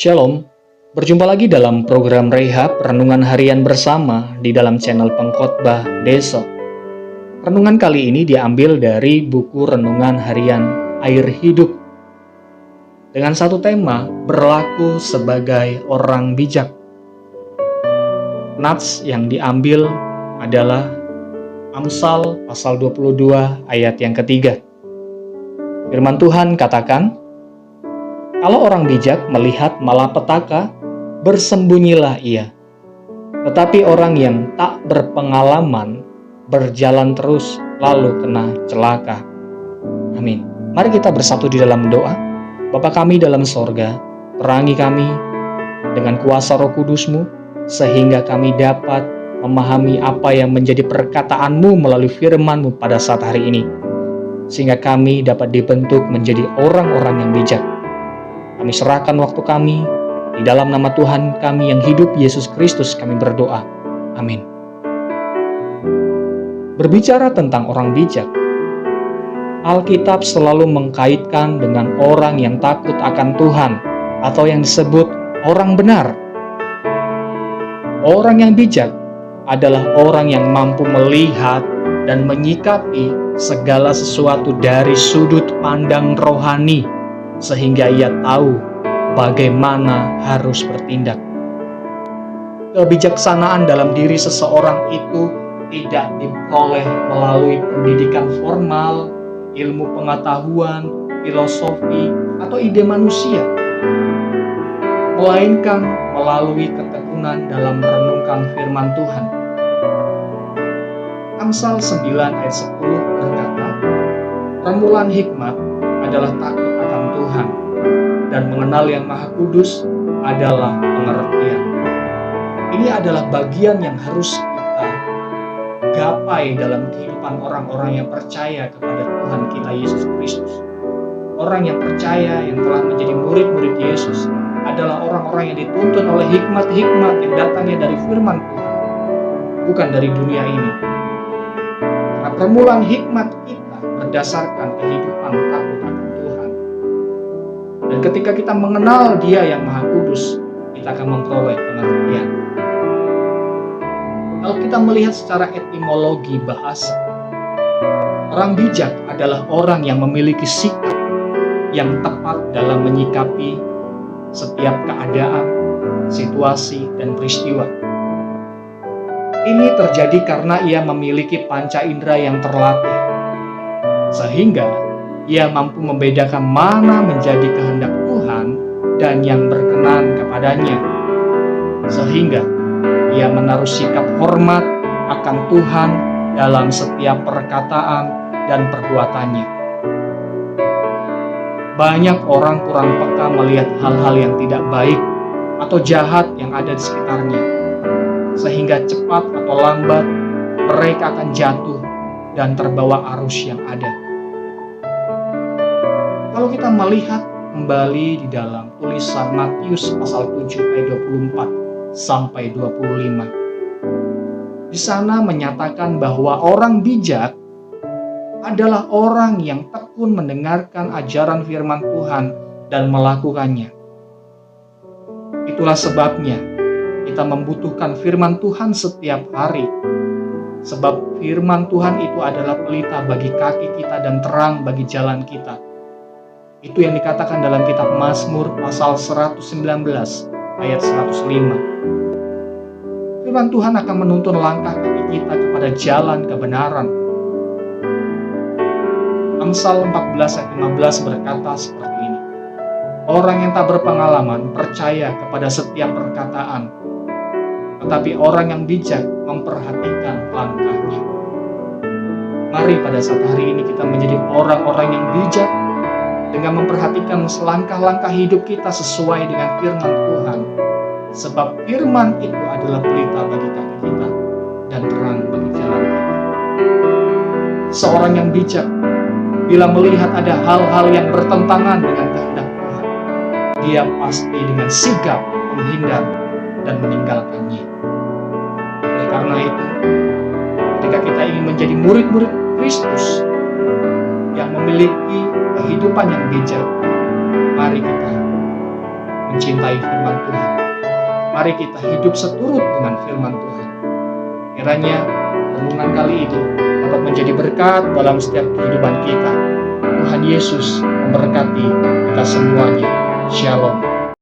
Shalom, berjumpa lagi dalam program Rehab Renungan Harian Bersama di dalam channel Pengkhotbah Desa. Renungan kali ini diambil dari buku Renungan Harian Air Hidup dengan satu tema, berlaku sebagai orang bijak. Nats yang diambil adalah Amsal pasal 22 ayat yang ketiga. Firman Tuhan katakan, kalau orang bijak melihat malapetaka, bersembunyilah ia. Tetapi orang yang tak berpengalaman, berjalan terus lalu kena celaka. Amin. Mari kita bersatu di dalam doa. Bapa kami dalam sorga, terangi kami dengan kuasa Roh Kudus-Mu, sehingga kami dapat memahami apa yang menjadi perkataan-Mu melalui firman-Mu pada saat hari ini. Sehingga kami dapat dibentuk menjadi orang-orang yang bijak. Kami serahkan waktu kami, di dalam nama Tuhan kami yang hidup, Yesus Kristus, kami berdoa. Amin. Berbicara tentang orang bijak, Alkitab selalu mengkaitkan dengan orang yang takut akan Tuhan, atau yang disebut orang benar. Orang yang bijak adalah orang yang mampu melihat dan menyikapi segala sesuatu dari sudut pandang rohani, sehingga ia tahu bagaimana harus bertindak. Kebijaksanaan dalam diri seseorang itu tidak diperoleh melalui pendidikan formal, ilmu pengetahuan, filosofi, atau ide manusia, melainkan melalui ketekunan dalam merenungkan firman Tuhan. Amsal 9 ayat 10 berkata, permulaan hikmat adalah takut akan Tuhan, dan mengenal yang Maha Kudus adalah pengertian. Ini adalah bagian yang harus kita gapai dalam kehidupan orang-orang yang percaya kepada Tuhan kita Yesus Kristus. Orang yang percaya, yang telah menjadi murid-murid Yesus, adalah orang-orang yang dituntun oleh hikmat-hikmat yang datangnya dari firman Tuhan, bukan dari dunia ini. Karena permulaan hikmat kita berdasarkan kehidupan takut akan Tuhan. Dan ketika kita mengenal Dia yang Maha Kudus, kita akan memperoleh pengertian. Kalau kita melihat secara etimologi bahasa, orang bijak adalah orang yang memiliki sikap yang tepat dalam menyikapi setiap keadaan, situasi, dan peristiwa. Ini terjadi karena ia memiliki panca indera yang terlatih, sehingga ia mampu membedakan mana menjadi kehendak Tuhan dan yang berkenan kepadanya, sehingga ia menaruh sikap hormat akan Tuhan dalam setiap perkataan dan perbuatannya. Banyak orang kurang peka melihat hal-hal yang tidak baik atau jahat yang ada di sekitarnya, sehingga cepat atau lambat mereka akan jatuh dan terbawa arus yang ada. Kalau kita melihat kembali di dalam tulisan Matius pasal 7 ayat 24 sampai 25. Di sana menyatakan bahwa orang bijak adalah orang yang tekun mendengarkan ajaran firman Tuhan dan melakukannya. Itulah sebabnya kita membutuhkan firman Tuhan setiap hari. Sebab firman Tuhan itu adalah pelita bagi kaki kita dan terang bagi jalan kita. Itu yang dikatakan dalam kitab Mazmur pasal 119 ayat 105. Firman Tuhan akan menuntun langkah kaki kita kepada jalan kebenaran. Amsal 14 ayat 15 berkata seperti ini. Orang yang tak berpengalaman percaya kepada setiap perkataan, tetapi orang yang bijak memperhatikan langkahnya. Mari pada saat hari ini kita menjadi orang-orang yang bijak dengan memperhatikan langkah-langkah hidup kita sesuai dengan firman Tuhan. Sebab firman itu adalah pelita bagi kaki kita dan terang bagi jalan kita. Seorang yang bijak, bila melihat ada hal-hal yang bertentangan dengan kehendak Tuhan, dia pasti dengan sigap menghindar dan meninggalkannya. Oleh karena itu, ketika kita ingin menjadi murid-murid Kristus yang memiliki kehidupan yang bijak, mari kita mencintai firman Tuhan. Mari kita hidup seturut dengan firman Tuhan. Kiranya renungan kali ini dapat menjadi berkat dalam setiap kehidupan kita. Tuhan Yesus memberkati kita semuanya. Shalom.